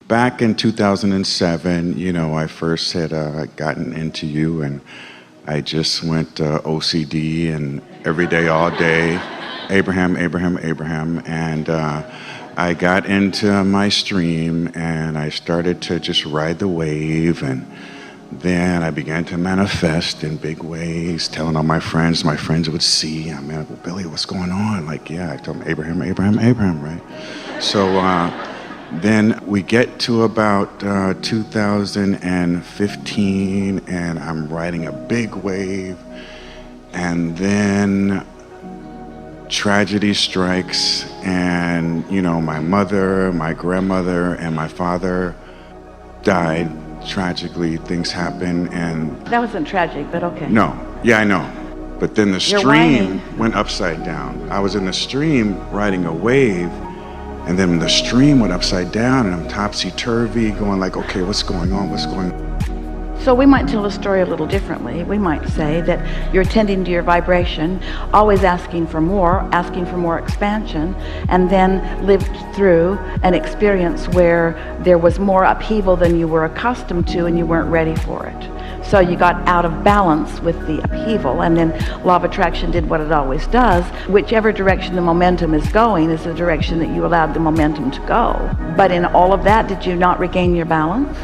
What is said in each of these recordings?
Back in 2007, I first had gotten into you, and I just went OCD and every day, all day, Abraham, Abraham, Abraham. And I got into my stream, and I started to just ride the wave. And then I began to manifest in big ways, telling all my friends would see. I mean, well, Billy, what's going on? Like, yeah, I told them Abraham, Abraham, Abraham, right? So then we get to about 2015, and I'm riding a big wave. And then tragedy strikes, and, my mother, my grandmother, and my father died. Tragically, things happen, and... That wasn't tragic, but okay. No. Yeah, I know. But then the stream went upside down. I was in the stream riding a wave, and then the stream went upside down, and I'm topsy-turvy, going like, okay, what's going on? What's going on? So we might tell the story a little differently. We might say that you're attending to your vibration, always asking for more expansion, and then lived through an experience where there was more upheaval than you were accustomed to, and you weren't ready for it. So you got out of balance with the upheaval, and then law of attraction did what it always does. Whichever direction the momentum is going is the direction that you allowed the momentum to go. But in all of that, did you not regain your balance?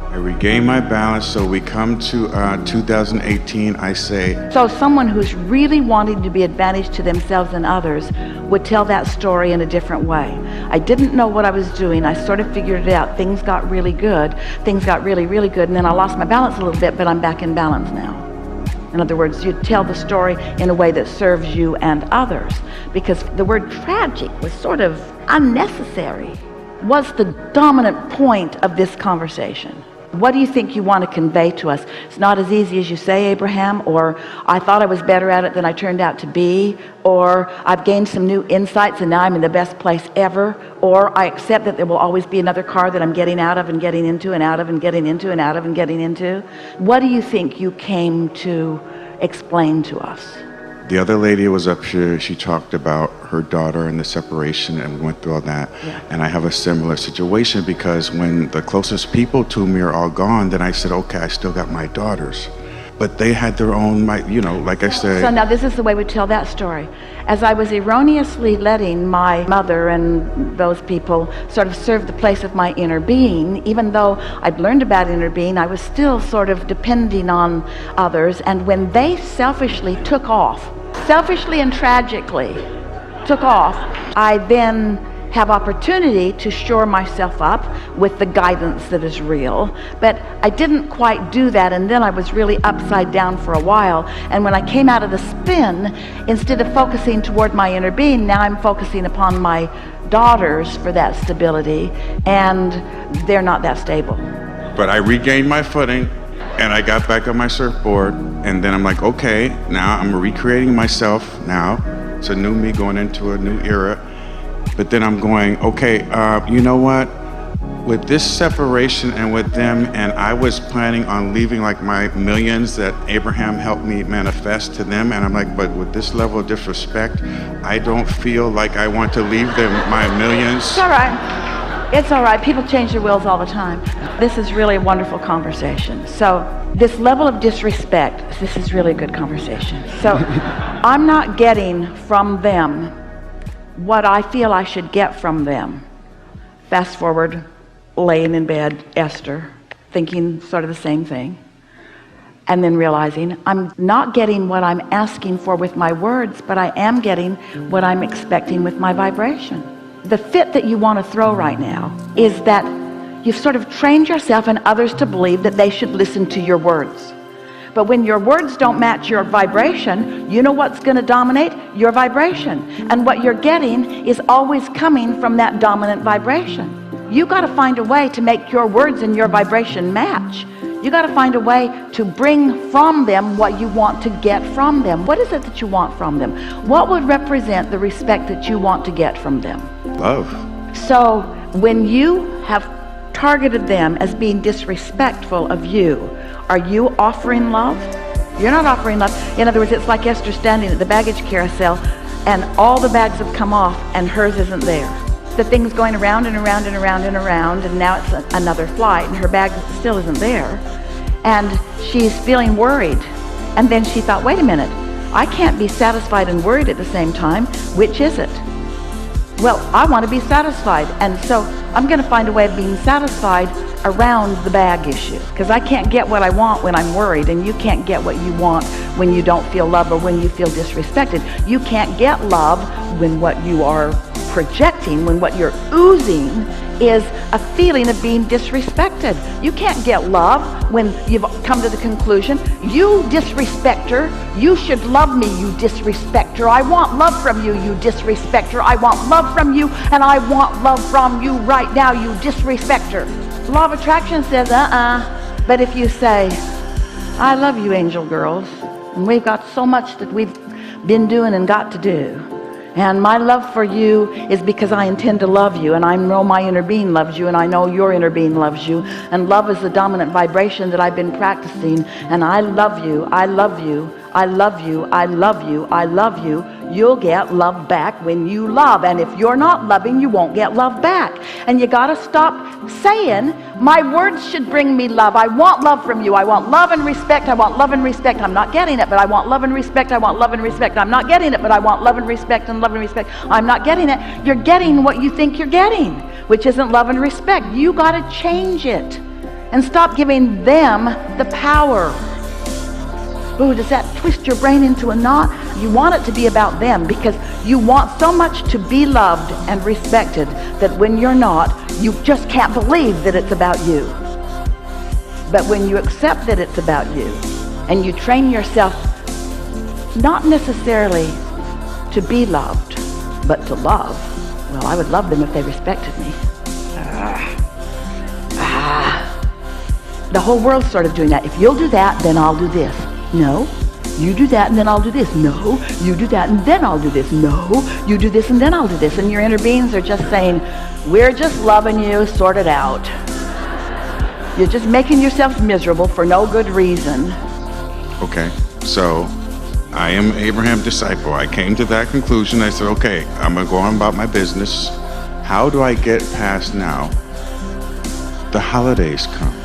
I regain my balance, so we come to 2018, I say... So someone who's really wanting to be advantaged to themselves and others would tell that story in a different way. I didn't know what I was doing. I sort of figured it out. Things got really good. Things got really, really good, and then I lost my balance a little bit, but I'm back in balance now. In other words, you tell the story in a way that serves you and others, because the word tragic was sort of unnecessary. Was the dominant point of this conversation. What do you think you want to convey to us? It's not as easy as you say, Abraham, or I thought I was better at it than I turned out to be, or I've gained some new insights and now I'm in the best place ever, or I accept that there will always be another car that I'm getting out of and getting into and out of and getting into and out of and getting into. What do you think you came to explain to us? The other lady was up here, she talked about her daughter and the separation, and we went through all that. Yeah. And I have a similar situation, because when the closest people to me are all gone, then I said, okay, I still got my daughters. But they had their own, like I said. So now this is the way we tell that story. As I was erroneously letting my mother and those people sort of serve the place of my inner being, even though I'd learned about inner being, I was still sort of depending on others. And when they selfishly took off, selfishly and tragically took off, I then have opportunity to shore myself up with the guidance that is real. But I didn't quite do that, and then I was really upside down for a while. And when I came out of the spin, instead of focusing toward my inner being, now I'm focusing upon my daughters for that stability, and they're not that stable. But I regained my footing, and I got back on my surfboard, and then I'm like, okay, now I'm recreating myself now. It's a new me going into a new era. But then I'm going, okay, you know what? With this separation and with them, and I was planning on leaving like my millions that Abraham helped me manifest to them, and I'm like, but with this level of disrespect, I don't feel like I want to leave them my millions. It's all right. It's all right. People change their wills all the time. This is really a wonderful conversation. So this level of disrespect, this is really a good conversation. So I'm not getting from them what I feel I should get from them. Fast forward, laying in bed, Esther, thinking sort of the same thing, and then realizing I'm not getting what I'm asking for with my words, but I am getting what I'm expecting with my vibration. The fit that you want to throw right now is that you've sort of trained yourself and others to believe that they should listen to your words. But when your words don't match your vibration, you know what's going to dominate? Your vibration. And what you're getting is always coming from that dominant vibration. You got to find a way to make your words and your vibration match. You got to find a way to bring from them what you want to get from them. What is it that you want from them? What would represent the respect that you want to get from them? Love. So when you have targeted them as being disrespectful of you, are you offering love? You're not offering love. In other words, it's like Esther standing at the baggage carousel and all the bags have come off and hers isn't there. the thing's going around and around and around and around, and now it's another flight, and her bag still isn't there. And she's feeling worried. And then she thought, wait a minute, I can't be satisfied and worried at the same time. Which is it? Well, I want to be satisfied. And so I'm going to find a way of being satisfied around the bag issue. Because I can't get what I want when I'm worried, and you can't get what you want when you don't feel love or when you feel disrespected. You can't get love when what you are projecting, when what you're oozing is a feeling of being disrespected. You can't get love when you've come to the conclusion, you disrespecter, you should love me, you disrespecter. I want love from you, you disrespecter. I want love from you, and I want love from you right now, you disrespecter. Law of attraction says, But if you say, I love you, angel girls, and we've got so much that we've been doing and got to do, and my love for you is because I intend to love you, and I know my inner being loves you, and I know your inner being loves you, and love is the dominant vibration that I've been practicing, and I love you, I love you, I love you, I love you, I love you. You'll get love back when you love, and if you're not loving, you won't get love back. And you got to stop saying, my words should bring me love. I want love from you. I want love and respect. I want love and respect. I'm not getting it, but I want love and respect. I want love and respect. I'm not getting it, but I want love and respect and love and respect. I'm not getting it. You're getting what you think you're getting, which isn't love and respect. You got to change it and stop giving them the power. Ooh, does that twist your brain into a knot? You want it to be about them because you want so much to be loved and respected that when you're not, you just can't believe that it's about you. But when you accept that it's about you and you train yourself not necessarily to be loved, but to love, well, I would love them if they respected me. The whole world's sort of doing that. If you'll do that, then I'll do this. No, you do that and then I'll do this. No, you do that and then I'll do this. No, you do this and then I'll do this. And your inner beings are just saying, we're just loving you, sort it out. You're just making yourself miserable for no good reason. Okay, so I am Abraham's disciple. I came to that conclusion. I said, okay, I'm going to go on about my business. How do I get past now? The holidays come.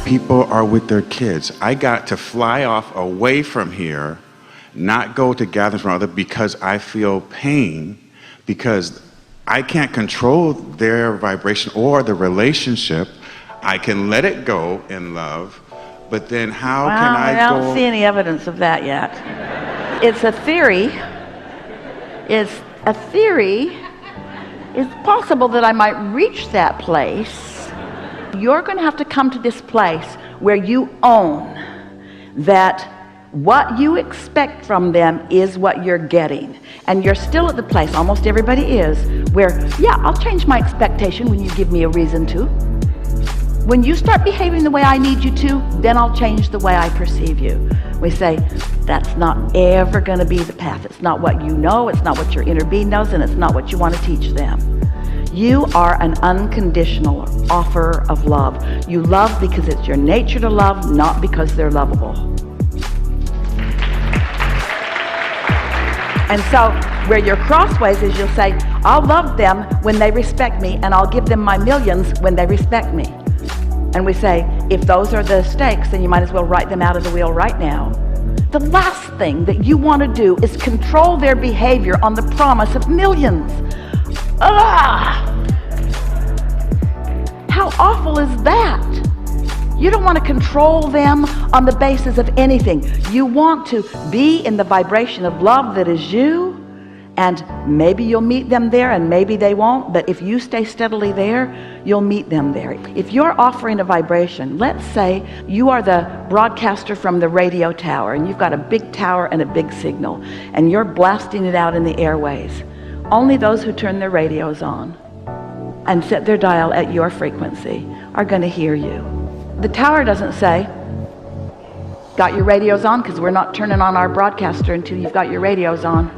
People are with their kids. I got to fly off away from here, not go to gatherings from others because I feel pain, because I can't control their vibration or the relationship. I can let it go in love, but then how can I go? I don't see any evidence of that yet. It's a theory. It's a theory. It's possible that I might reach that place. You're going to have to come to this place where you own that what you expect from them is what you're getting. And you're still at the place, almost everybody is, where, yeah, I'll change my expectation when you give me a reason to. When you start behaving the way I need you to, then I'll change the way I perceive you. We say, that's not ever going to be the path. It's not what you know, it's not what your inner being knows, and it's not what you want to teach them. You are an unconditional offer of love. You love because it's your nature to love, not because they're lovable. And so where you're crossways is you'll say, I'll love them when they respect me, and I'll give them my millions when they respect me. And we say, if those are the stakes, then you might as well write them out of the wheel right now. The last thing that you want to do is control their behavior on the promise of millions. How awful is that? You don't want to control them on the basis of anything. You want to be in the vibration of love that is you, and maybe you'll meet them there and maybe they won't, but if you stay steadily there, you'll meet them there. If you're offering a vibration, let's say you are the broadcaster from the radio tower and you've got a big tower and a big signal and you're blasting it out in the airways. Only those who turn their radios on and set their dial at your frequency are going to hear you. The tower doesn't say, got your radios on? Because we're not turning on our broadcaster until you've got your radios on.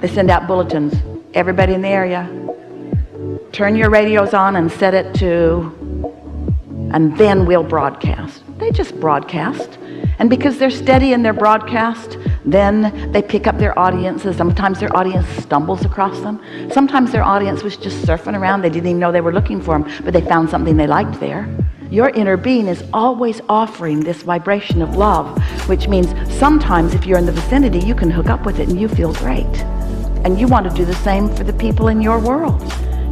They send out bulletins. Everybody in the area, turn your radios on and set it to, and then we'll broadcast. They just broadcast. And because they're steady in their broadcast, Then they pick up their audiences. Sometimes their audience stumbles across them. Sometimes their audience was just surfing around. They didn't even know they were looking for them, but they found something they liked there. Your inner being is always offering this vibration of love, which means sometimes if you're in the vicinity, you can hook up with it and you feel great. And you want to do the same for the people in your world.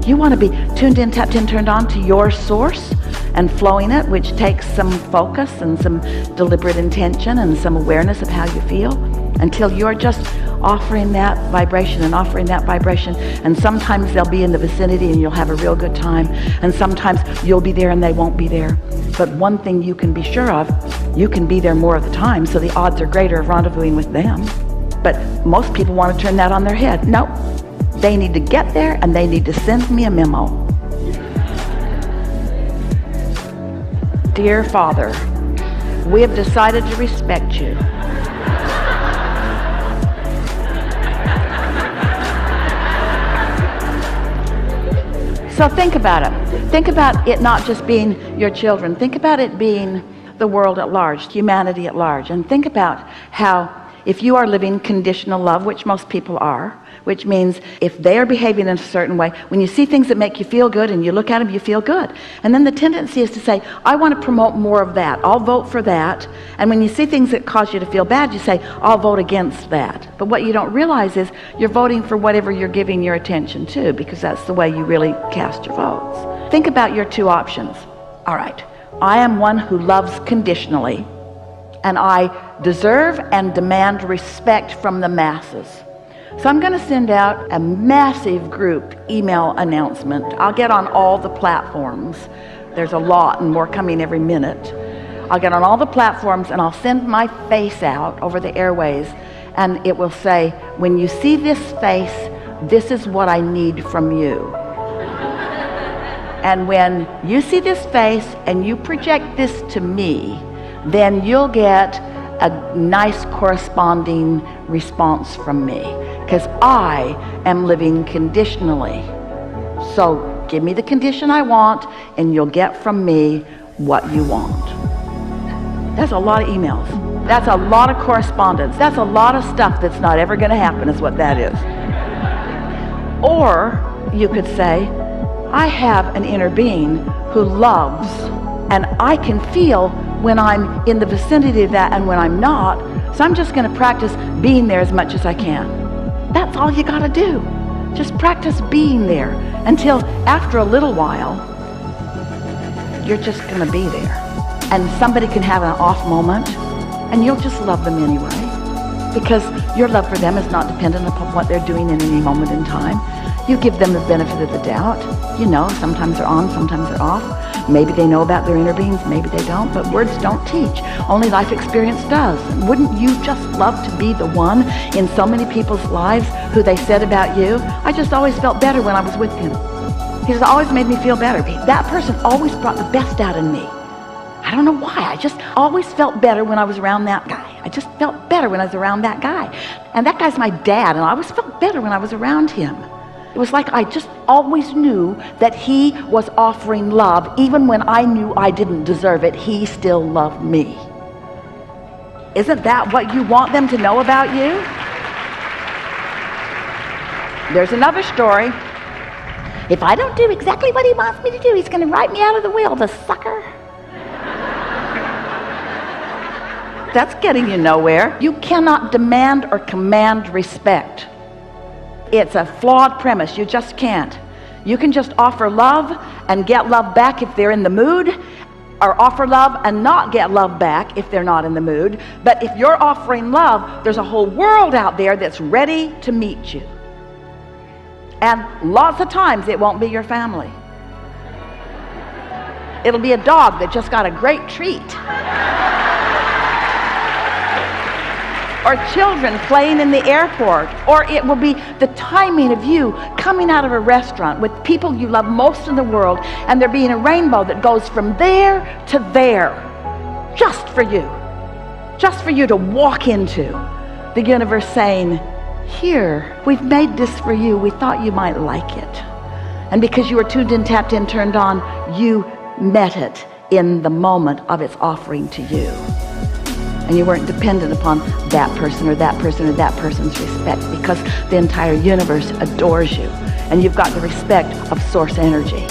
You want to be tuned in, tapped in, turned on to your source and flowing it, which takes some focus and some deliberate intention and some awareness of how you feel, until you're just offering that vibration and offering that vibration. And sometimes they'll be in the vicinity and you'll have a real good time. And sometimes you'll be there and they won't be there. But one thing you can be sure of, you can be there more of the time, so the odds are greater of rendezvousing with them. But most people want to turn that on their head. No, they need to get there and they need to send me a memo. Dear Father, we have decided to respect you. So think about it. Think about it not just being your children. Think about it being the world at large, humanity at large. And think about how if you are living conditional love, which most people are, which means if they are behaving in a certain way, when you see things that make you feel good and you look at them, you feel good. And then the tendency is to say, I want to promote more of that. I'll vote for that. And when you see things that cause you to feel bad, you say, I'll vote against that. But what you don't realize is you're voting for whatever you're giving your attention to, because that's the way you really cast your votes. Think about your two options. All right, I am one who loves conditionally, and I deserve and demand respect from the masses. So I'm going to send out a massive group email announcement. I'll get on all the platforms. There's a lot and more coming every minute. I'll get on all the platforms and I'll send my face out over the airways, and it will say, when you see this face, this is what I need from you. And when you see this face and you project this to me, then you'll get a nice corresponding response from me, because I am living conditionally. So give me the condition I want and you'll get from me what you want. That's a lot of emails. That's a lot of correspondence. That's a lot of stuff that's not ever going to happen, is what that is. Or you could say, I have an inner being who loves, and I can feel when I'm in the vicinity of that and when I'm not, so I'm just going to practice being there as much as I can. That's all you got to do. Just practice being there until after a little while, you're just going to be there. And somebody can have an off moment and you'll just love them anyway, because your love for them is not dependent upon what they're doing in any moment in time. You give them the benefit of the doubt. You know, sometimes they're on, sometimes they're off. Maybe they know about their inner beings, maybe they don't, but words don't teach. Only life experience does. And wouldn't you just love to be the one in so many people's lives who they said about you, I just always felt better when I was with him. He just always made me feel better. That person always brought the best out in me. I don't know why. I just always felt better when I was around that guy. I just felt better when I was around that guy. And that guy's my dad, and I always felt better when I was around him. It was like I just always knew that he was offering love. Even when I knew I didn't deserve it, he still loved me. Isn't that what you want them to know about you? There's another story. If I don't do exactly what he wants me to do, he's going to write me out of the will, the sucker. That's getting you nowhere. You cannot demand or command respect. It's a flawed premise. You just can't. You can just offer love and get love back if they're in the mood, or offer love and not get love back if they're not in the mood. But if you're offering love, there's a whole world out there that's ready to meet you. And lots of times it won't be your family. It'll be a dog that just got a great treat. Or children playing in the airport, or it will be the timing of you coming out of a restaurant with people you love most in the world, and there being a rainbow that goes from there to there, just for you to walk into. The universe saying, here, we've made this for you. We thought you might like it. And because you were tuned in, tapped in, turned on, you met it in the moment of its offering to you. and you weren't dependent upon that person or that person or that person's respect, because the entire universe adores you, and you've got the respect of source energy.